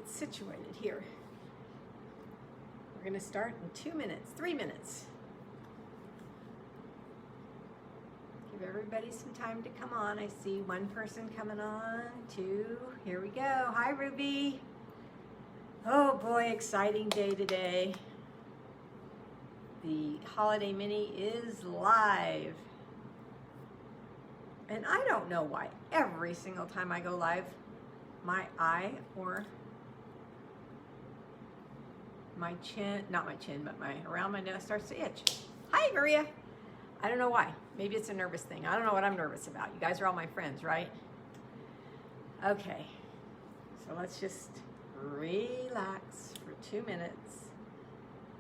get situated here. We're gonna start in 2 minutes, 3 minutes. Give everybody some time to come on. I see one person coming on, two, here we go. Hi, Ruby. Oh boy, exciting day today. The holiday mini is live. And I don't know why every single time I go live, my eye or my chin, not my chin, but around my nose starts to itch. Hi, Maria. I don't know why. Maybe it's a nervous thing. I don't know what I'm nervous about. You guys are all my friends, right? Okay, so let's just relax for 2 minutes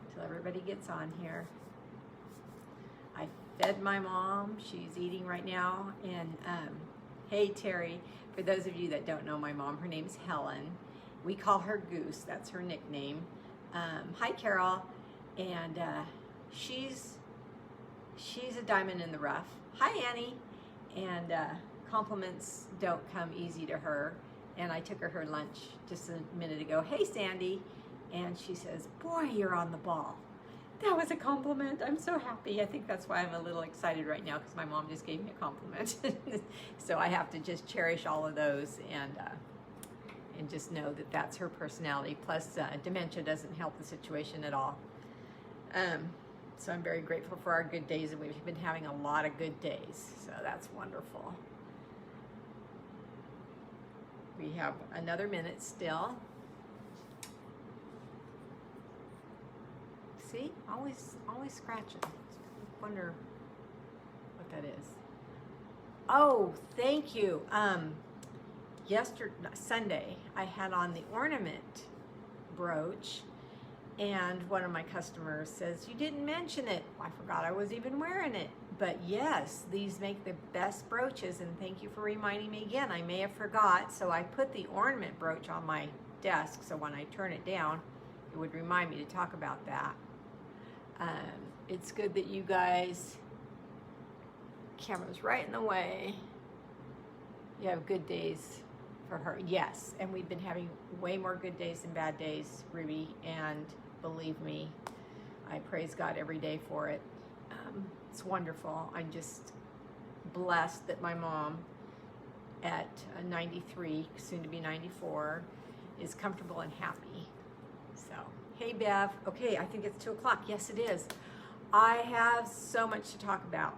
until everybody gets on here. I fed my mom. She's eating right now. And hey, Terry, for those of you that don't know my mom, her name's Helen. We call her Goose. That's her nickname. Hi, Carol. And she's a diamond in the rough. Hi, Annie. And compliments don't come easy to her. And I took her lunch just a minute ago. Hey, Sandy. And she says, boy, you're on the ball. That was a compliment. I'm so happy. I think that's why I'm a little excited right now, because my mom just gave me a compliment. So I have to just cherish all of those and just know that that's her personality. Plus, dementia doesn't help the situation at all. So I'm very grateful for our good days, and we've been having a lot of good days. So that's wonderful. We have another minute still. See, always scratching. Wonder what that is. Oh, thank you. Sunday, I had on the ornament brooch, and one of my customers says, you didn't mention it. I forgot I was even wearing it. But yes, these make the best brooches, and thank you for reminding me again. I may have forgot, so I put the ornament brooch on my desk, so when I turn it down, it would remind me to talk about that. It's good that you guys, camera's right in the way. You have good days for her. Yes, and we've been having way more good days than bad days, Ruby, and believe me, I praise God every day for it. It's wonderful. I'm just blessed that my mom at 93, soon to be 94, is comfortable and happy. So, hey Bev. Okay, I think it's 2 o'clock. Yes, it is. I have so much to talk about,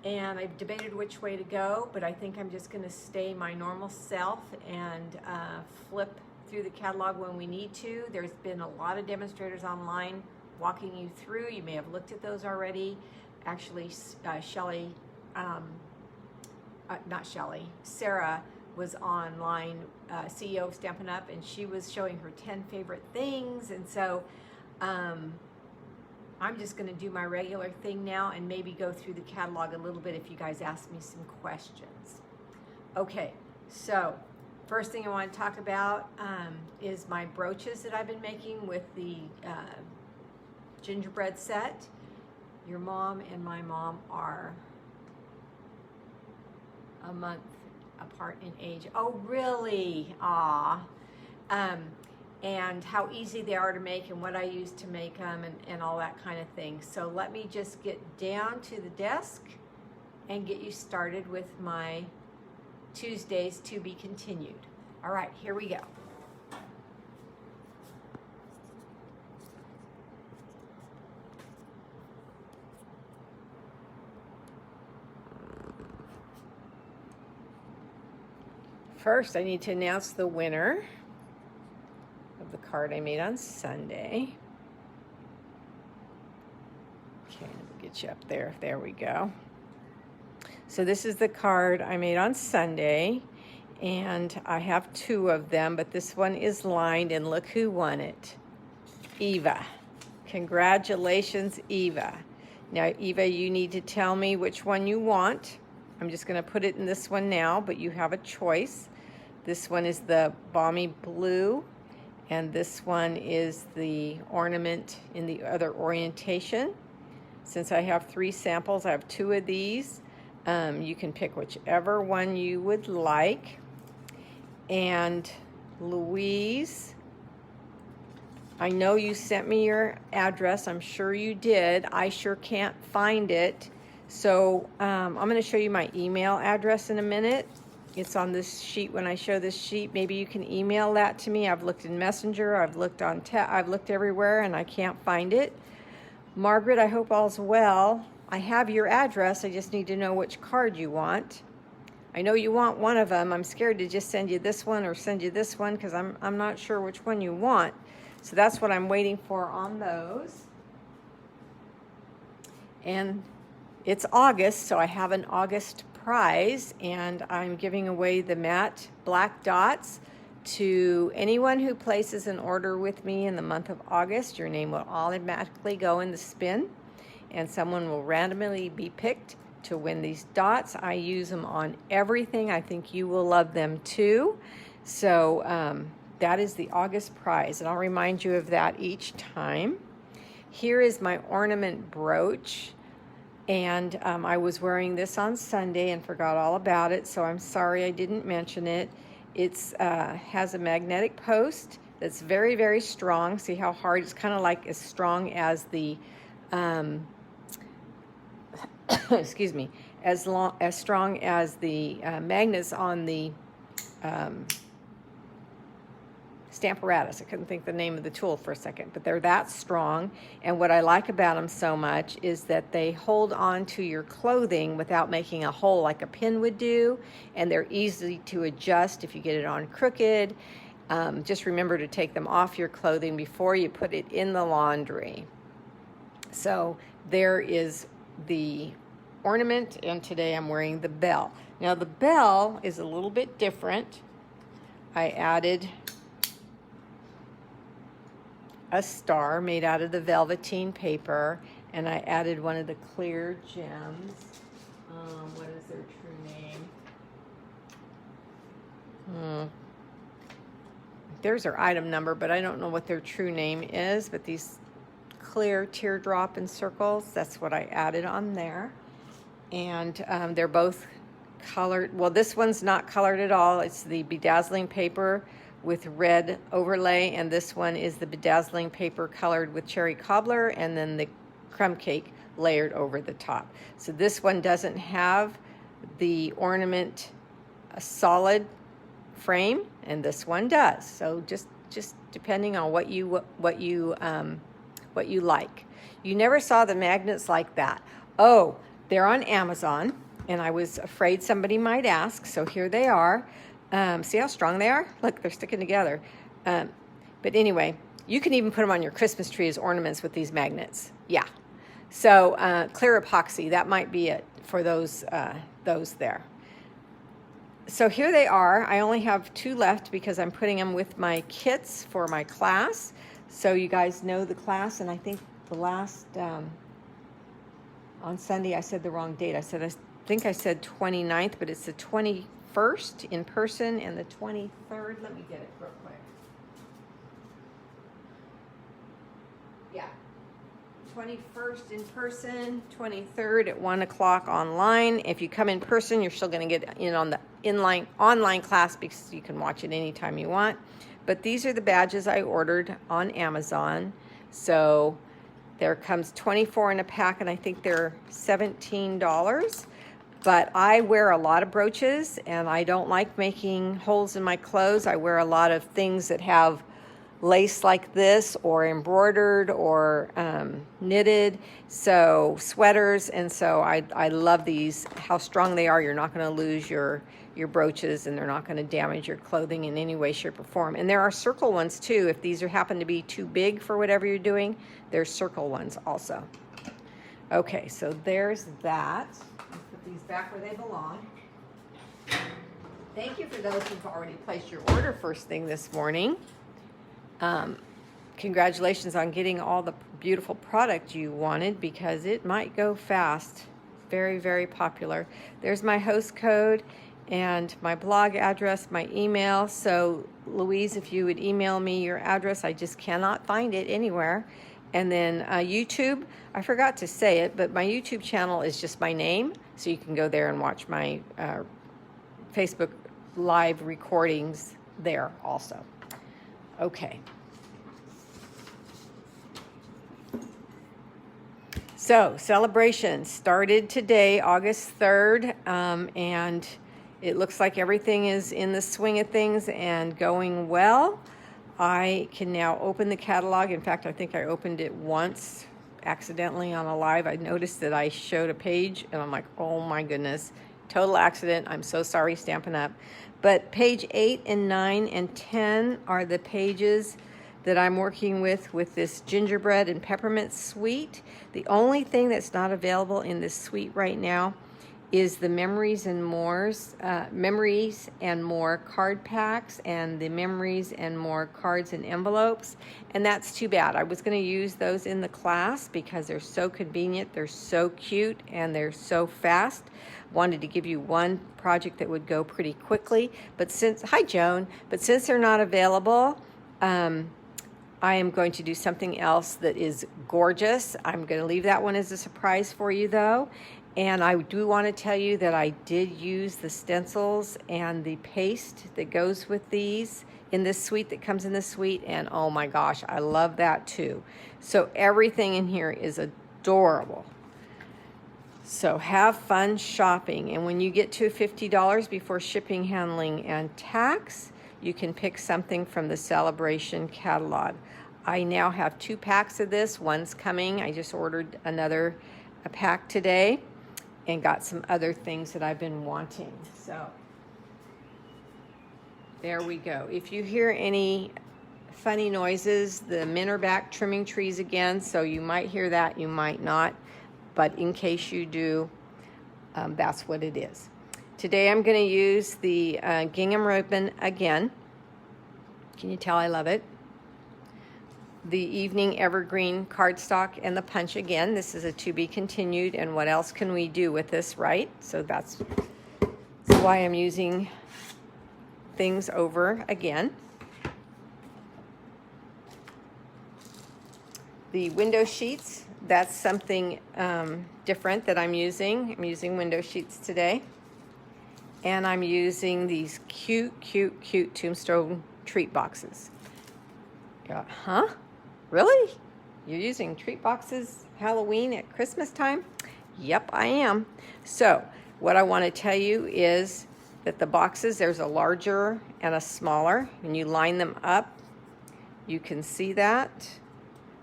and I've debated which way to go, but I think I'm just going to stay my normal self and flip through the catalog when we need to. There's been a lot of demonstrators online walking you through. You may have looked at those already. Actually, Sarah was online, CEO of Stampin Up, and she was showing her 10 favorite things. And so I'm just going to do my regular thing now and maybe go through the catalog a little bit if you guys ask me some questions. Okay, so first thing I want to talk about is my brooches that I've been making with the gingerbread set. Your mom and my mom are a month apart in age. Oh, really? Aw. And how easy they are to make and what I use to make them and all that kind of thing. So let me just get down to the desk and get you started with my Tuesdays to be continued. All right, here we go. First, I need to announce the winner of the card I made on Sunday. Okay, we'll get you up there. There we go. So this is the card I made on Sunday, and I have 2 of them, but this one is lined, and look who won it. Eva. Congratulations, Eva. Now, Eva, you need to tell me which one you want. I'm just going to put it in this one now, but you have a choice. This one is the Balmy Blue, and this one is the ornament in the other orientation. Since I have 3 samples, I have 2 of these. You can pick whichever one you would like. And Louise I know you sent me your address. I'm sure you did. I sure can't find it. So I'm going to show you my email address in a minute. It's on this sheet. When I show this sheet, maybe you can email that to me. I've looked in Messenger. I've looked on I've looked everywhere, and I can't find it. Margaret, I hope all's well. I have your address. I just need to know which card you want. I know you want one of them. I'm scared to just send you this one or send you this one because I'm not sure which one you want. So that's what I'm waiting for on those. And it's August, so I have an August prize, and I'm giving away the matte black dots to anyone who places an order with me in the month of August. Your name will automatically go in the spin, and someone will randomly be picked to win these dots. I use them on everything. I think you will love them too. So that is the August prize, and I'll remind you of that each time. Here is my ornament brooch, and I was wearing this on Sunday and forgot all about it, so I'm sorry I didn't mention it. It has a magnetic post that's very, very strong. See how hard? It's kind of like as strong as the excuse me, as strong as the magnets on the Stamparatus. I couldn't think the name of the tool for a second, but they're that strong. And what I like about them so much is that they hold on to your clothing without making a hole like a pin would do, and they're easy to adjust if you get it on crooked. Just remember to take them off your clothing before you put it in the laundry. So there is the ornament, and today I'm wearing the bell. Now the bell is a little bit different. I added a star made out of the velveteen paper, and I added one of the clear gems. What is their true name? There's their item number, but I don't know what their true name is. But these clear teardrop and circles, that's what I added on there. And they're both colored. Well, this one's not colored at all. It's the bedazzling paper with red overlay, and this one is the bedazzling paper colored with cherry cobbler, and then the crumb cake layered over the top. So this one doesn't have the ornament a solid frame, and this one does. So just depending on what you like. You never saw the magnets like that. Oh, they're on Amazon, and I was afraid somebody might ask, so here they are. See how strong they are? Look, they're sticking together. But anyway, you can even put them on your Christmas tree as ornaments with these magnets. Yeah. So clear epoxy, that might be it for those there. So here they are. I only have 2 left because I'm putting them with my kits for my class. So you guys know the class, and I think the last, on Sunday I said the wrong date. I think I said 29th, but it's the 21st in person and the 23rd. Let me get it real quick. Yeah. 21st in person, 23rd at 1 o'clock online. If you come in person, you're still going to get in on the online class because you can watch it anytime you want. But these are the badges I ordered on Amazon. So there comes 24 in a pack, and I think they're $17. But I wear a lot of brooches, and I don't like making holes in my clothes. I wear a lot of things that have lace like this, or embroidered, or knitted, so sweaters. And so I love these, how strong they are. You're not going to lose your brooches, and they're not going to damage your clothing in any way, shape, or form. And there are circle ones too. If these happen to be too big for whatever you're doing, there's circle ones also. Okay, so there's that. Let's put these back where they belong. Thank you for those who've already placed your order first thing this morning. Congratulations on getting all the beautiful product you wanted, because it might go fast. Very, very popular. There's my host code and my blog address, my email. So Louise, if you would email me your address, I just cannot find it anywhere. And then YouTube, I forgot to say it, but my YouTube channel is just my name. So you can go there and watch my Facebook live recordings there also. Okay. So, celebration started today, August 3rd, and it looks like everything is in the swing of things and going well. I can now open the catalog. In fact, I think I opened it once accidentally on a live. I noticed that I showed a page, and I'm like, oh my goodness, total accident. I'm so sorry, Stampin' Up. But page 8 and 9 and 10 are the pages that I'm working with this gingerbread and peppermint suite. The only thing that's not available in this suite right now is the Memories and More card packs and the Memories and More cards and envelopes, and that's too bad. I was going to use those in the class because they're so convenient, they're so cute, and they're so fast. Wanted to give you one project that would go pretty quickly, but hi Joan, but since they're not available, I am going to do something else that is gorgeous. I'm going to leave that one as a surprise for you though. And I do want to tell you that I did use the stencils and the paste that goes with these in this suite, that comes in this suite. And oh my gosh, I love that too. So everything in here is adorable. So have fun shopping. And when you get to $50 before shipping, handling, and tax, you can pick something from the Celebration catalog. I now have 2 packs of this. One's coming. I just ordered a pack today and got some other things that I've been wanting. So there we go. If you hear any funny noises, the men are back trimming trees again, so you might hear that, you might not. But in case you do, that's what it is. Today I'm going to use the gingham ribbon again. Can you tell I love it? The Evening Evergreen cardstock and the punch again. This is a to be continued, and what else can we do with this, right? So that's why I'm using things over again. The window sheets, that's something different that I'm using. I'm using window sheets today. And I'm using these cute tombstone treat boxes. Huh? Really? You're using treat boxes Halloween at Christmas time? Yep, I am. So what I want to tell you is that the boxes, there's a larger and a smaller. When you line them up, you can see that.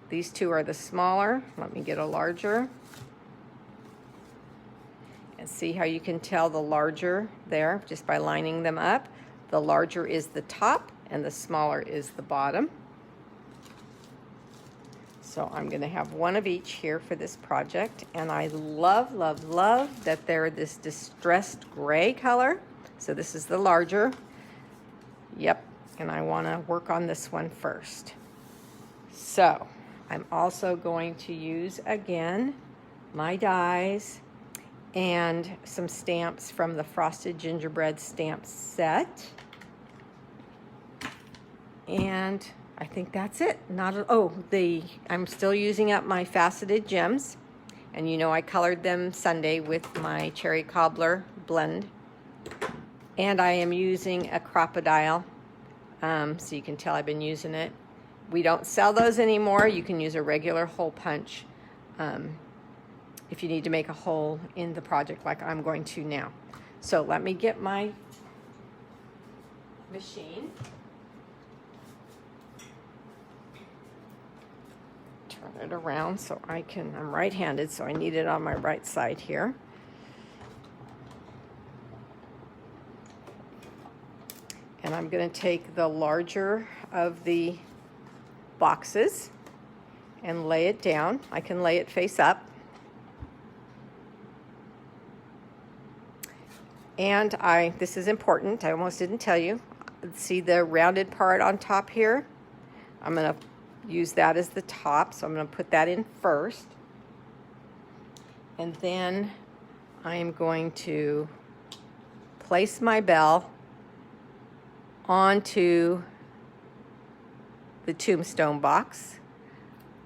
These two are the smaller. Let me get a larger. And see how you can tell the larger there just by lining them up. The larger is the top and the smaller is the bottom. So I'm going to have one of each here for this project. And I love that they're this distressed gray color. So this is the larger. Yep, and I want to work on this one first. So I'm also going to use, again, my dies and some stamps from the Frosted Gingerbread stamp set. And I think that's it. I'm still using up my faceted gems. And you know I colored them Sunday with my cherry cobbler blend. And I am using a crocodile, so you can tell I've been using it. We don't sell those anymore. You can use a regular hole punch if you need to make a hole in the project like I'm going to now. So let me get my machine. Turn it around so I'm right-handed, so I need it on my right side here. And I'm going to take the larger of the boxes and lay it down. I can lay it face up. And this is important, I almost didn't tell you. See the rounded part on top here? I'm going to use that as the top, so I'm going to put that in first. And then I am going to place my bell onto the tombstone box.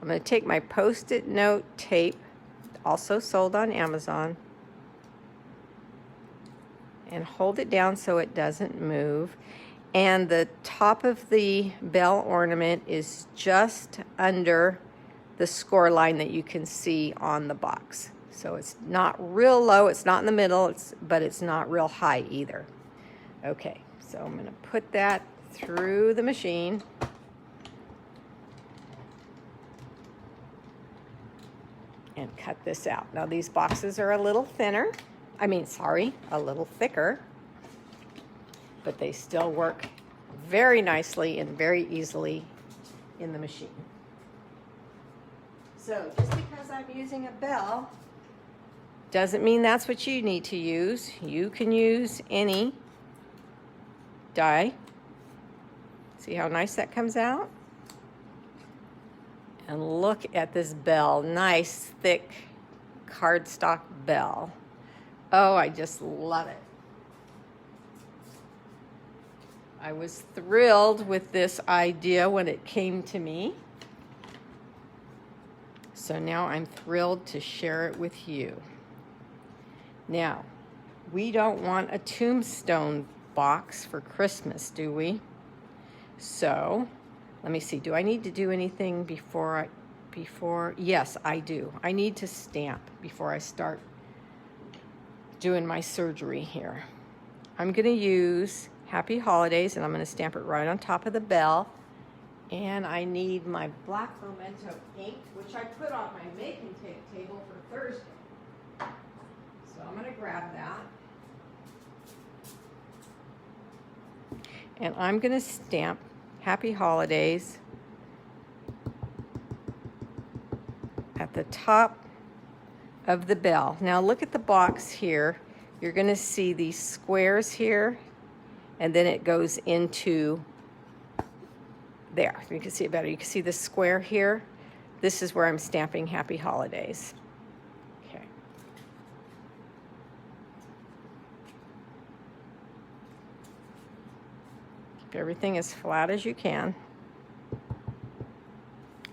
I'm going to take my Post-it note tape, also sold on Amazon, and hold it down so it doesn't move. And the top of the bell ornament is just under the score line that you can see on the box. So it's not real low, it's not in the middle, but it's not real high either. Okay, so I'm gonna put that through the machine. And cut this out. Now these boxes are a little thinner. A little thicker. But they still work very nicely and very easily in the machine. So just because I'm using a bell doesn't mean that's what you need to use. You can use any die. See how nice that comes out? And look at this bell, nice thick cardstock bell. Oh, I just love it. I was thrilled with this idea when it came to me. So now I'm thrilled to share it with you. Now, we don't want a tombstone box for Christmas, do we? So, let me see, do I need to do anything before, yes, I do. I need to stamp before I start doing my surgery here. I'm gonna use Happy Holidays, and I'm gonna stamp it right on top of the bell. And I need my black Memento ink, which I put on my making table for Thursday. So I'm gonna grab that. And I'm gonna stamp Happy Holidays at the top of the bell. Now look at the box here. You're going to see these squares here, and then it goes into there. You can see it better. You can see the square here. This is where I'm stamping Happy Holidays. Okay. Keep everything as flat as you can.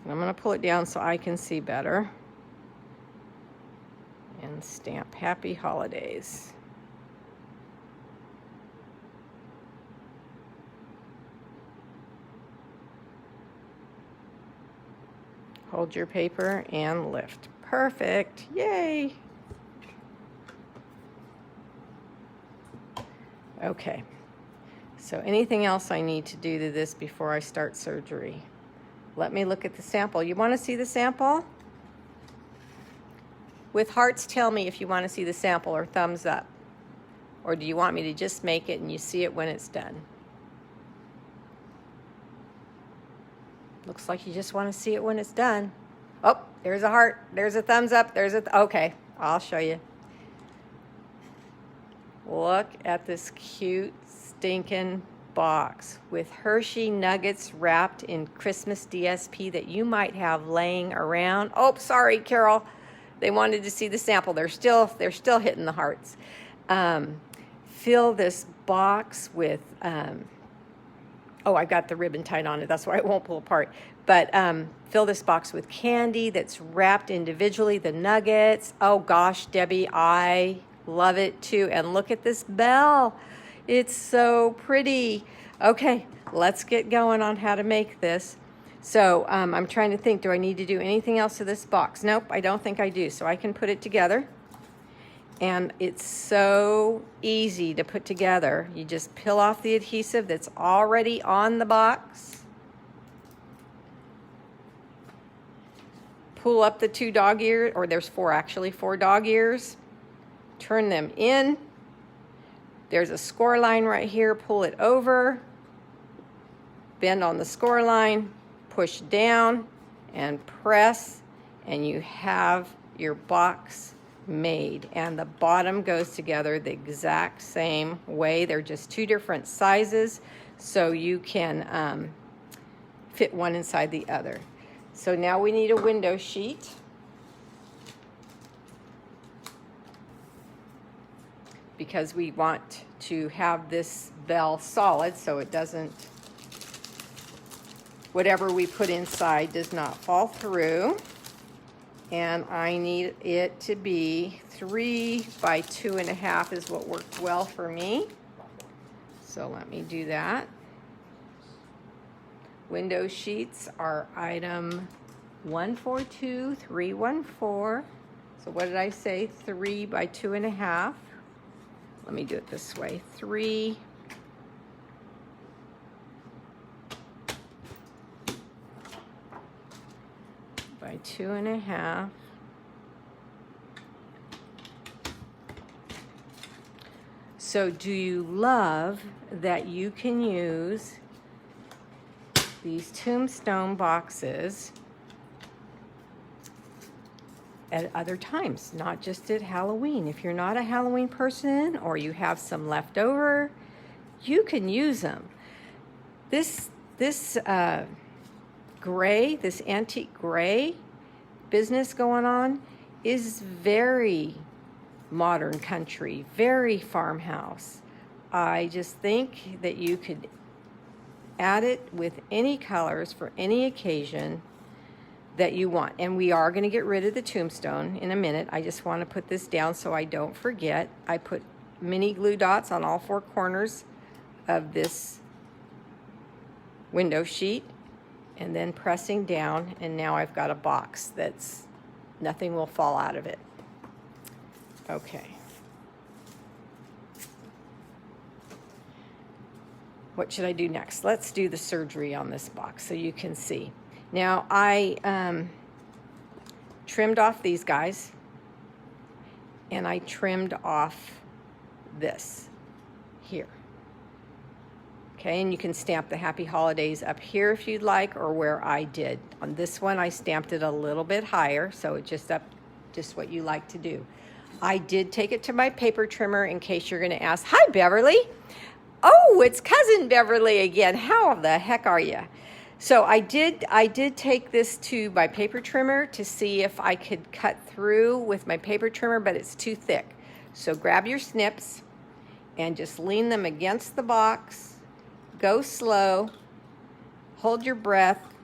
And I'm going to pull it down so I can see better. And stamp Happy Holidays. Hold your paper and lift. Perfect. Yay. Okay. So anything else I need to do to this before I start surgery? Let me look at the sample. You want to see the sample? With hearts, tell me if you want to see the sample, or thumbs up. Or do you want me to just make it and you see it when it's done? Looks like you just want to see it when it's done. Oh, there's a heart. There's a thumbs up. Okay, I'll show you. Look at this cute stinking box with Hershey nuggets wrapped in Christmas DSP that you might have laying around. Oh, sorry, Carol. They wanted to see the sample. They're still hitting the hearts. Fill this box with, oh, I got the ribbon tied on it. That's why it won't pull apart. But fill this box with candy that's wrapped individually, the nuggets. Oh gosh, Debbie, I love it too. And look at this bell. It's so pretty. Okay, let's get going on how to make this. So I'm trying to think, do I need to do anything else to this box? Nope, I don't think I do. So I can put it together. And it's so easy to put together. You just peel off the adhesive that's already on the box. Pull up the 2 dog ears, or there's 4 actually, 4 dog ears. Turn them in. There's a score line right here. Pull it over. Bend on the score line. Push down and press, and you have your box made. And the bottom goes together the exact same way. They're just 2 different sizes, so you can fit one inside the other. So now we need a window sheet. Because we want to have this bell solid so it doesn't, whatever we put inside does not fall through. And I need it to be 3 by 2.5 is what worked well for me. So let me do that. Window sheets are item 142314. So what did I say? 3 by 2.5. Let me do it this way. 3 by 2.5. So do you love that you can use these tombstone boxes at other times, not just at Halloween? If you're not a Halloween person or you have some left over, you can use them. This gray, this antique gray business going on is very modern country, very farmhouse. I just think that you could add it with any colors for any occasion that you want. And we are going to get rid of the tombstone in a minute. I just want to put this down so I don't forget. I put mini glue dots on all 4 corners of this window sheet and then pressing down, and now I've got a box that's nothing will fall out of it. Okay. What should I do next? Let's do the surgery on this box so you can see. Now I trimmed off these guys, and I trimmed off this here. Okay, and you can stamp the Happy Holidays up here if you'd like, or where I did. On this one, I stamped it a little bit higher, so it's just what you like to do. I did take it to my paper trimmer in case you're gonna ask, hi Beverly. Oh, it's Cousin Beverly again. How the heck are you? So I did take this to my paper trimmer to see if I could cut through with my paper trimmer, but it's too thick. So grab your snips and just lean them against the box. Go slow, hold your breath,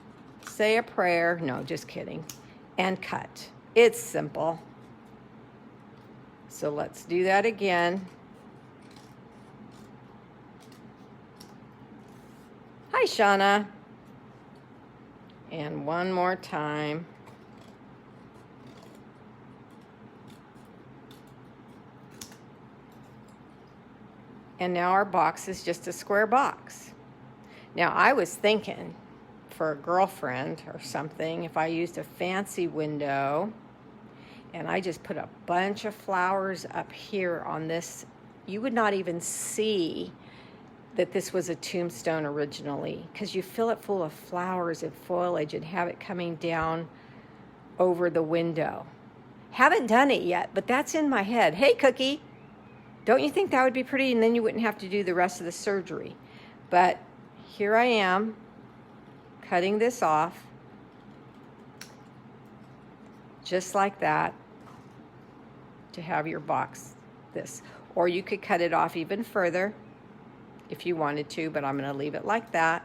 say a prayer. No, just kidding. And cut. It's simple. So let's do that again. Hi, Shauna. And one more time. And now our box is just a square box. Now I was thinking for a girlfriend or something, if I used a fancy window and I just put a bunch of flowers up here on this, you would not even see that this was a tombstone originally, because you fill it full of flowers and foliage and have it coming down over the window. Haven't done it yet, but that's in my head. Hey, Cookie, don't you think that would be pretty? And then you wouldn't have to do the rest of the surgery. But here I am, cutting this off, just like that, to have your box this. Or you could cut it off even further if you wanted to, but I'm going to leave it like that.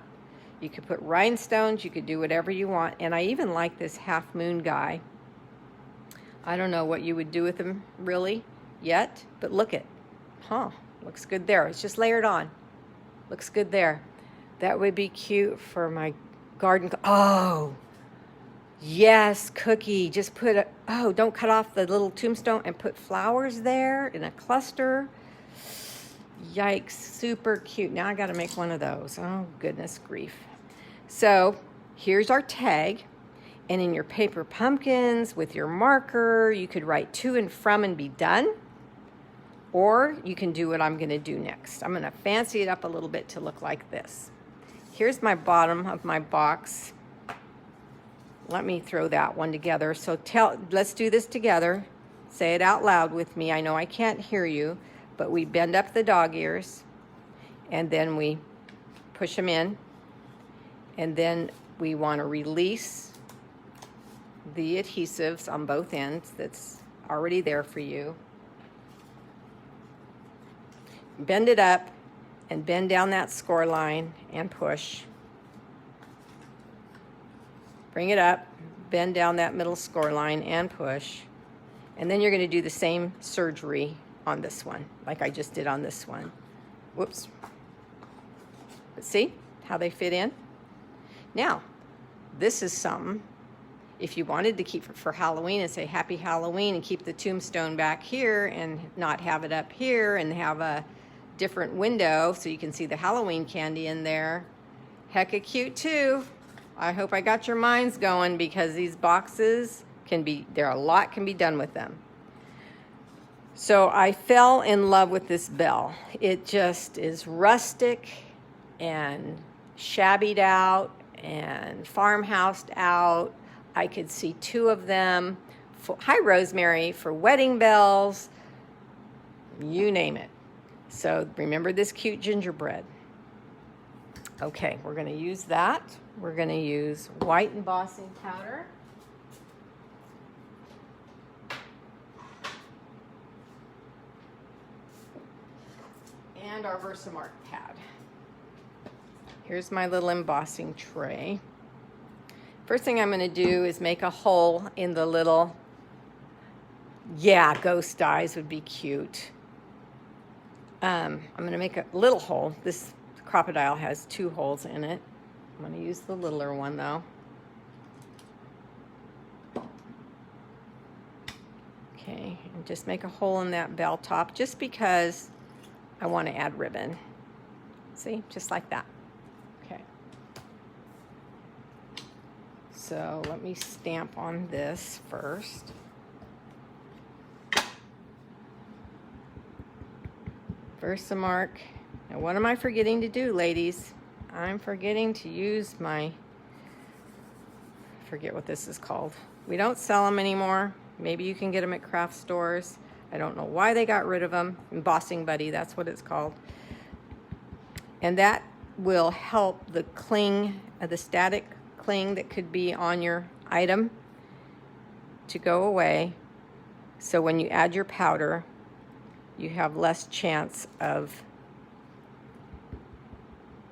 You could put rhinestones, you could do whatever you want. And I even like this half moon guy. I don't know what you would do with him really yet, but look it. Looks good there. It's just layered on. Looks good there. That would be cute for my garden. Oh, yes, Cookie. Just put don't cut off the little tombstone and put flowers there in a cluster. Yikes, super cute. Now I got to make one of those. Oh, goodness grief. So here's our tag. And in your paper pumpkins with your marker, you could write to and from and be done. Or you can do what I'm going to do next. I'm going to fancy it up a little bit to look like this. Here's my bottom of my box. Let me throw that one together. So let's do this together. Say it out loud with me. I know I can't hear you, but we bend up the dog ears, and then we push them in, and then we want to release the adhesives on both ends that's already there for you. Bend it up and bend down that score line and push. Bring it up, bend down that middle score line and push. And then you're going to do the same surgery on this one, like I just did on this one. Whoops. But see how they fit in? Now, this is something. if you wanted to keep it for Halloween and say Happy Halloween and keep the tombstone back here and not have it up here and have a different window so you can see the Halloween candy in there, hecka cute too. I hope I got your minds going, because these boxes a lot can be done with them. So I fell in love with this bell. It just is rustic and shabbied out and farmhoused out. I could see 2 of them. Hi, Rosemary, for wedding bells, you name it. So remember this cute gingerbread. Okay, we're going to use that. We're going to use white embossing powder. And our Versamark pad. Here's my little embossing tray. First thing I'm going to do is make a hole in the little, ghost eyes would be cute. I'm going to make a little hole. This crocodile has 2 holes in it. I'm going to use the littler one though. Okay, and just make a hole in that bell top just because I want to add ribbon. See, just like that. Okay. So let me stamp on this first. Versamark. Now what am I forgetting to do, ladies? I'm forgetting to use I forget what this is called. We don't sell them anymore. Maybe you can get them at craft stores. I don't know why they got rid of them. Embossing Buddy, that's what it's called. And that will help the cling, the static cling that could be on your item to go away. So when you add your powder, you have less chance of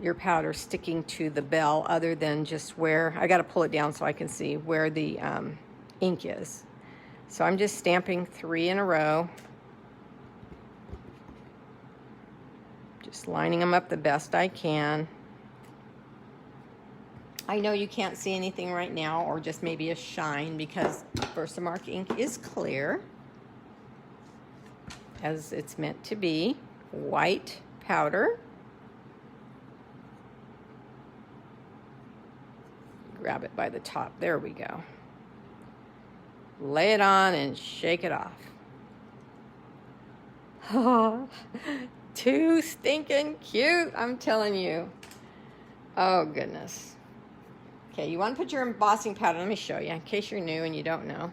your powder sticking to the bell, other than just where, I gotta pull it down so I can see where the ink is. So I'm just stamping 3 in a row. Just lining them up the best I can. I know you can't see anything right now, or just maybe a shine, because Versamark ink is clear, as it's meant to be. White powder. Grab it by the top. There we go. Lay it on and shake it off. Oh, too stinking cute, I'm telling you. Oh, goodness. Okay, you want to put your embossing powder, let me show you, in case you're new and you don't know.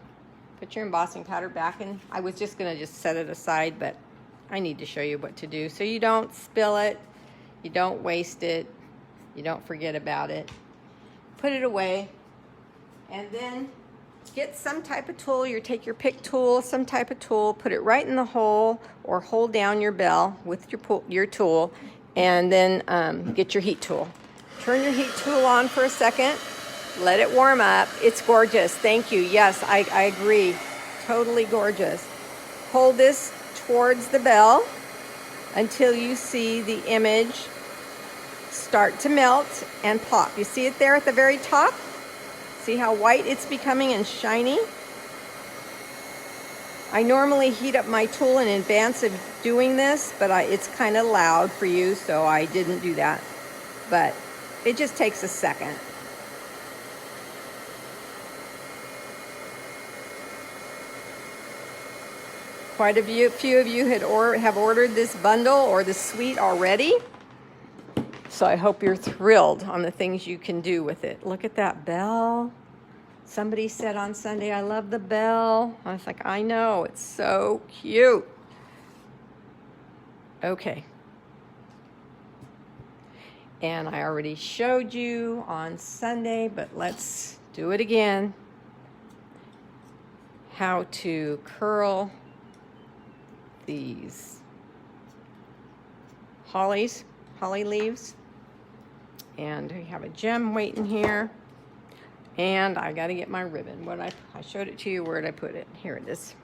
Put your embossing powder back in. I was just going to just set it aside, but I need to show you what to do so you don't spill it, you don't waste it, you don't forget about it. Put it away, and then get some type of tool. You take your pick tool, some type of tool, put it right in the hole, or hold down your bell with your tool, and then get your heat tool. Turn your heat tool on for a second. Let it warm up. It's gorgeous. Thank you. Yes, I agree. Totally gorgeous. Hold this towards the bell until you see the image start to melt and pop. You see it there at the very top? See how white it's becoming and shiny? I normally heat up my tool in advance of doing this, but it's kind of loud for you, so I didn't do that. But it just takes a second. Quite a few of you have ordered this bundle or this suite already. So I hope you're thrilled on the things you can do with it. Look at that bell. Somebody said on Sunday, I love the bell. I was like, I know, it's so cute. Okay. And I already showed you on Sunday, but let's do it again. How to curl these holly leaves. And we have a gem waiting here. And I got to get my ribbon. I showed it to you. Where did I put it? Here it is.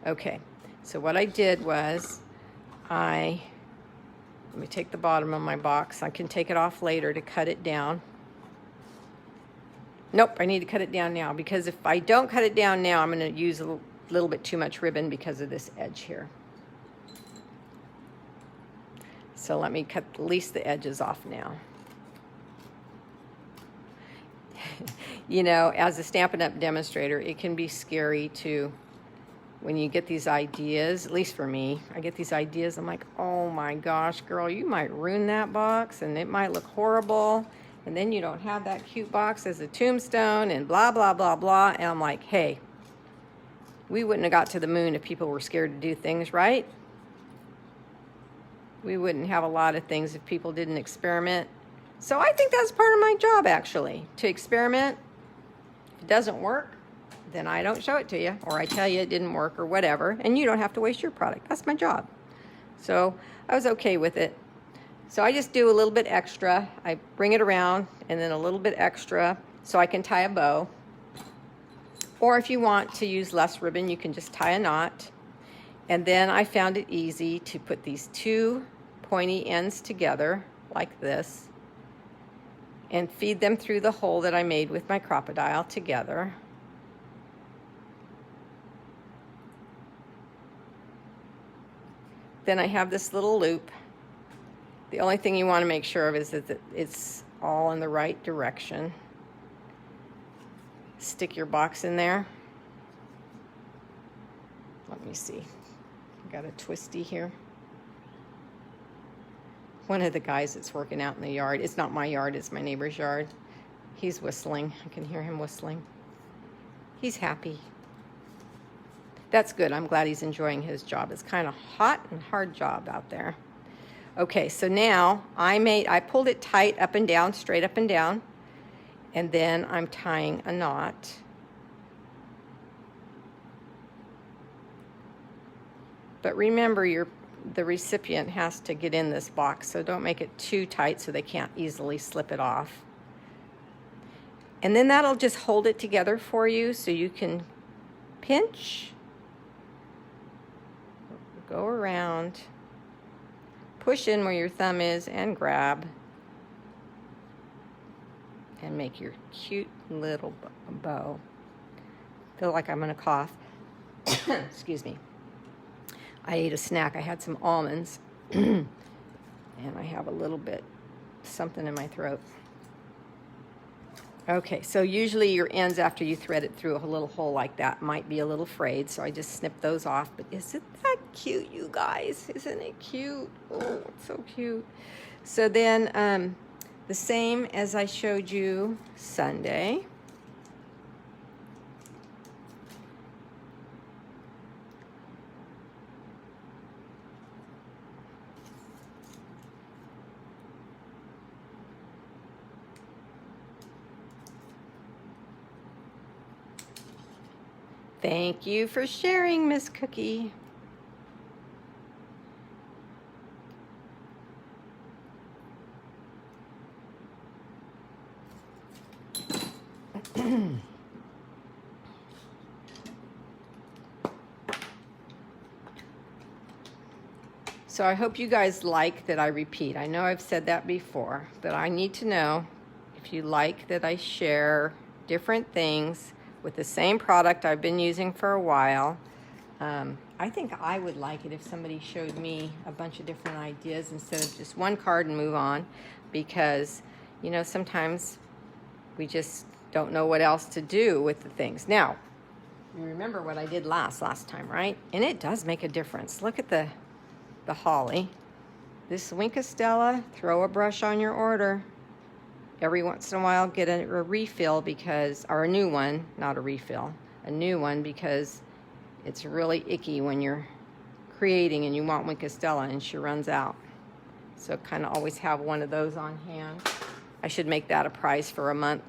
Okay. So what I did was let me take the bottom of my box. I can take it off later to cut it down. Nope, I need to cut it down now, because if I don't cut it down now, I'm going to use a little bit too much ribbon because of this edge here. So let me cut at least the edges off now. You know, as a Stampin' Up! Demonstrator, it can be scary to, when you get these ideas, at least for me, I get these ideas, I'm like, oh my gosh, girl, you might ruin that box and it might look horrible. And then you don't have that cute box as a tombstone and blah, blah, blah, blah. And I'm like, hey, we wouldn't have got to the moon if people were scared to do things, right? We wouldn't have a lot of things if people didn't experiment. So I think that's part of my job, actually, to experiment. If it doesn't work, then I don't show it to you, or I tell you it didn't work or whatever, and you don't have to waste your product. That's my job. So I was okay with it. So I just do a little bit extra. I bring it around and then a little bit extra so I can tie a bow. Or if you want to use less ribbon, you can just tie a knot. And then I found it easy to put these two pointy ends together like this and feed them through the hole that I made with my crocodile together. Then I have this little loop. The only thing you want to make sure of is that it's all in the right direction. Stick your box in there. Let me see. I got a twisty here. One of the guys that's working out in the yard, it's not my yard, it's my neighbor's yard. He's whistling. I can hear him whistling. He's happy. That's good. I'm glad he's enjoying his job. It's kind of hot and hard job out there. Okay, so now I pulled it tight up and down, straight up and down, and then I'm tying a knot. But remember, the recipient has to get in this box, so don't make it too tight so they can't easily slip it off. And then that'll just hold it together for you so you can pinch, go around, push in where your thumb is and grab, and make your cute little bow. Feel like I'm gonna cough. Excuse me. I ate a snack. I had some almonds and I have a little bit something in my throat. Okay, so usually your ends, after you thread it through a little hole like that, might be a little frayed, so I just snip those off. But isn't that cute, you guys? Isn't it cute? Oh, it's so cute. So then the same as I showed you Sunday. Thank you for sharing, Miss Cookie. So I hope you guys like that I repeat. I know I've said that before, but I need to know if you like that I share different things with the same product I've been using for a while. I think I would like it if somebody showed me a bunch of different ideas instead of just one card and move on, because, you know, sometimes we just don't know what else to do with the things. Now, you remember what I did last time, right? And it does make a difference. Look at the holly. This Winkastella, throw a brush on your order. Every once in a while, get a refill because, or a new one, not a refill, a new one, because it's really icky when you're creating and you want Winkastella and she runs out. So kind of always have one of those on hand. I should make that a prize for a month.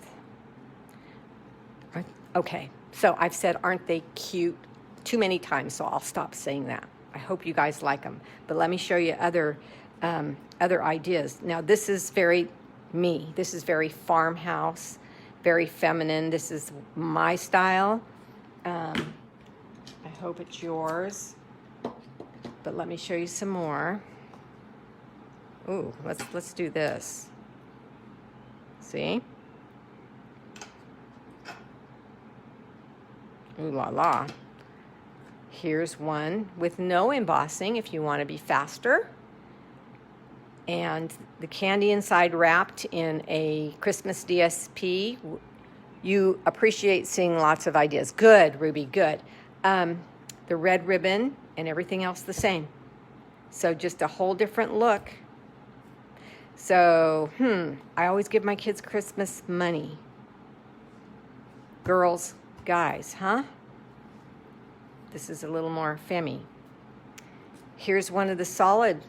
Okay, so I've said, aren't they cute, too many times, so I'll stop saying that. I hope you guys like them. But let me show you other ideas. Now, this is very me. This is very farmhouse, very feminine. This is my style. I hope it's yours. But let me show you some more. Ooh, let's do this. See? Ooh la la. Here's one with no embossing if you want to be faster. And the candy inside wrapped in a Christmas DSP. You appreciate seeing lots of ideas. Good, Ruby, good. The red ribbon and everything else the same. So just a whole different look. So, I always give my kids Christmas money. Girls, guys, huh? This is a little more femmy. Here's one of the solid,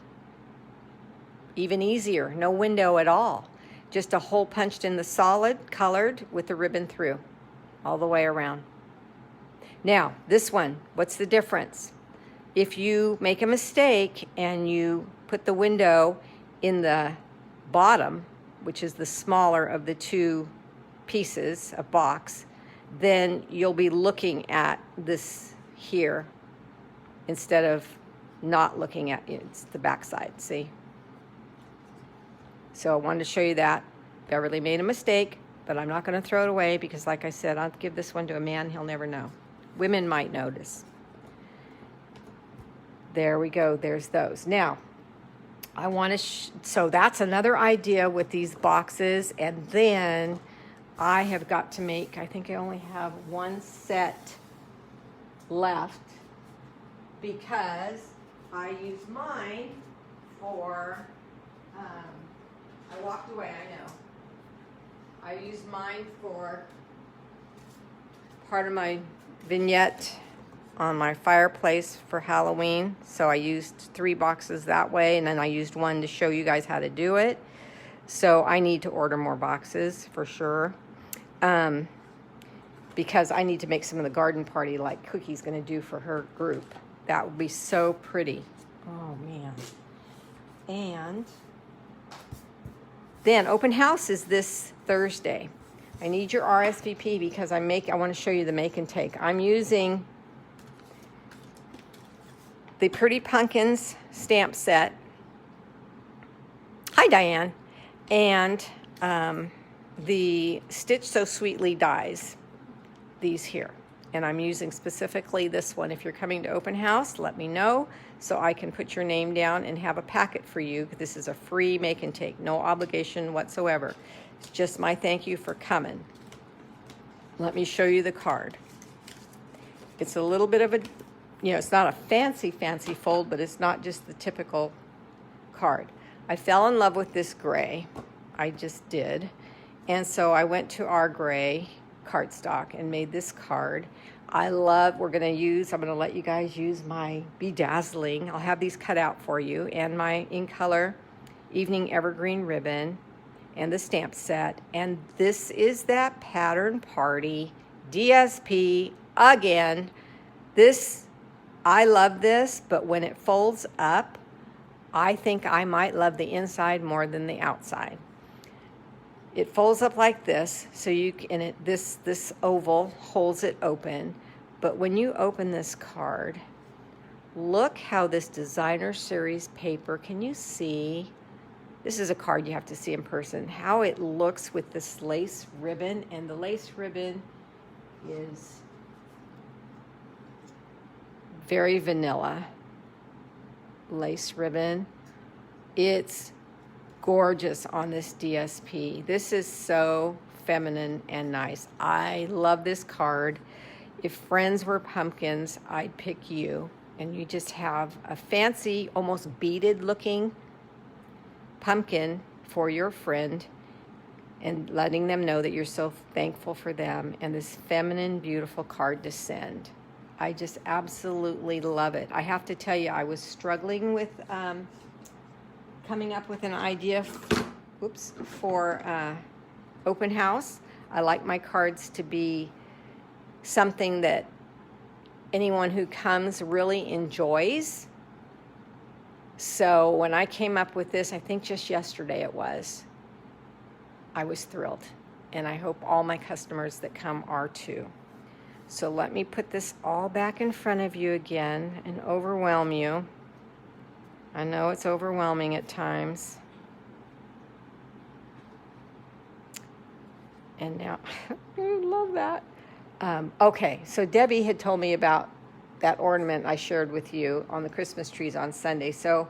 even easier, no window at all. Just a hole punched in the solid, colored with the ribbon through, all the way around. Now, this one, what's the difference? If you make a mistake and you put the window in the bottom, which is the smaller of the two pieces of box, then you'll be looking at this here instead of not looking at it. It's the back side, see? So I wanted to show you that. Beverly made a mistake, but I'm not going to throw it away because, like I said, I'll give this one to a man. He'll never know. Women might notice. There we go. There's those. Now, I want to, so that's another idea with these boxes. And then I have got to make, I think I only have one set left because I used mine for, I walked away, I know. I used mine for part of my vignette on my fireplace for Halloween. So I used 3 boxes that way, and then I used one to show you guys how to do it. So I need to order more boxes for sure. Because I need to make some of the garden party like Cookie's going to do for her group. That would be so pretty. Oh, man. And then open house is this Thursday. I need your RSVP because I want to show you the make and take. I'm using the Pretty Pumpkins stamp set. Hi, Diane. And the Stitch So Sweetly dies. These here. And I'm using specifically this one. If you're coming to open house, let me know so I can put your name down and have a packet for you. This is a free make and take, no obligation whatsoever. It's just my thank you for coming. Let me show you the card. It's a little bit of a, it's not a fancy fold, but it's not just the typical card. I fell in love with this gray. I just did. And so I went to our gray cardstock and made this card. I'm going to let you guys use my Bedazzling. I'll have these cut out for you, and my In Color Evening Evergreen ribbon and the stamp set. And this is that Pattern Party DSP again. I love this, but when it folds up, I think I might love the inside more than the outside. It folds up like this, so this oval holds it open. But when you open this card, look how this designer series paper, can you see? This is a card you have to see in person. How it looks with this lace ribbon, and the lace ribbon is very vanilla lace ribbon. It's gorgeous on this DSP. This is so feminine and nice. I love this card. If friends were pumpkins, I'd pick you. And you just have a fancy, almost beaded looking pumpkin for your friend and letting them know that you're so thankful for them, and this feminine, beautiful card to send. I just absolutely love it. I have to tell you, I was struggling with coming up with an idea for open house. I like my cards to be something that anyone who comes really enjoys. So when I came up with this, I think just yesterday it was, I was thrilled. And I hope all my customers that come are too. So let me put this all back in front of you again and overwhelm you. I know it's overwhelming at times. And now, I love that. Okay, so Debbie had told me about that ornament I shared with you on the Christmas trees on Sunday. So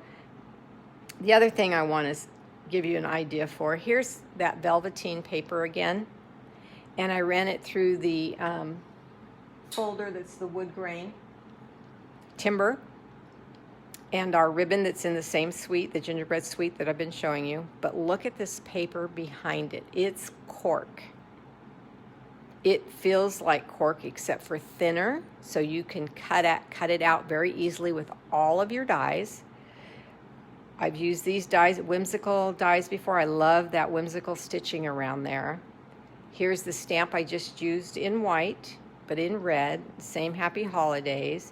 the other thing I want to give you an idea for, here's that velveteen paper again. And I ran it through the folder that's the wood grain timber, and our ribbon that's in the same suite, the gingerbread suite that I've been showing you. But look at this paper behind it. It's cork. It feels like cork except for thinner, so you can cut it out very easily with all of your dies. I've used these dies, whimsical dies, before. I love that whimsical stitching around there. Here's the stamp I just used in white, but in red, same Happy Holidays.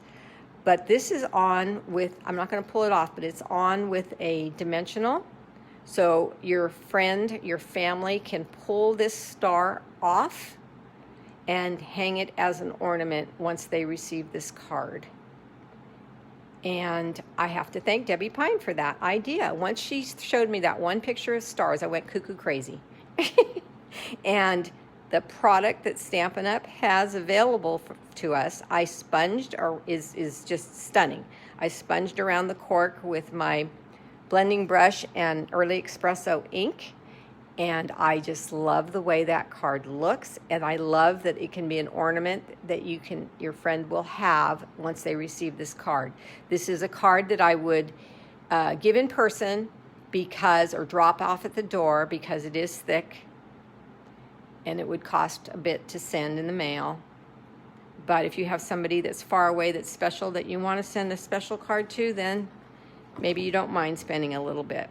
But this is on with, I'm not going to pull it off, but it's on with a dimensional. So your friend, your family can pull this star off and hang it as an ornament once they receive this card. And I have to thank Debbie Pine for that idea. Once she showed me that one picture of stars, I went cuckoo crazy. And the product that Stampin' Up! Has available to us, I sponged, or is just stunning. I sponged around the cork with my blending brush and Early Espresso ink, and I just love the way that card looks, and I love that it can be an ornament that your friend will have once they receive this card. This is a card that I would give in person or drop off at the door, because it is thick and it would cost a bit to send in the mail. But if you have somebody that's far away that's special that you want to send a special card to, then maybe you don't mind spending a little bit.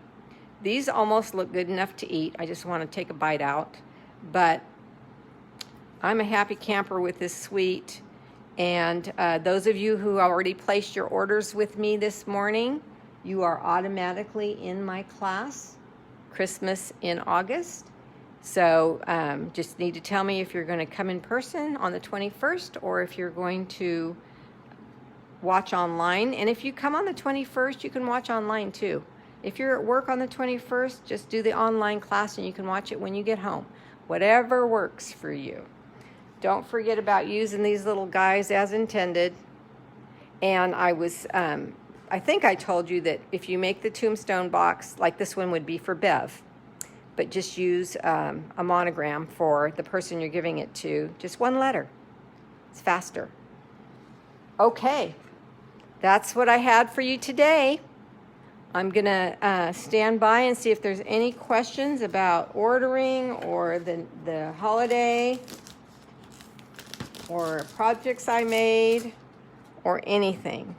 These almost look good enough to eat. I just want to take a bite out. But I'm a happy camper with this suite. And those of you who already placed your orders with me this morning, you are automatically in my class, Christmas in August. So just need to tell me if you're going to come in person on the 21st or if you're going to watch online. And if you come on the 21st, you can watch online too. If you're at work on the 21st, just do the online class and you can watch it when you get home. Whatever works for you. Don't forget about using these little guys as intended. And I think I told you that if you make the tombstone box, like this one would be for Bev, but just use a monogram for the person you're giving it to. Just one letter. It's faster. Okay, that's what I had for you today. I'm going to stand by and see if there's any questions about ordering or the holiday or projects I made or anything.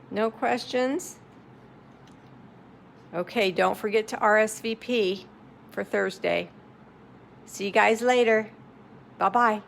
No questions? Okay, don't forget to RSVP for Thursday. See you guys later. Bye-bye.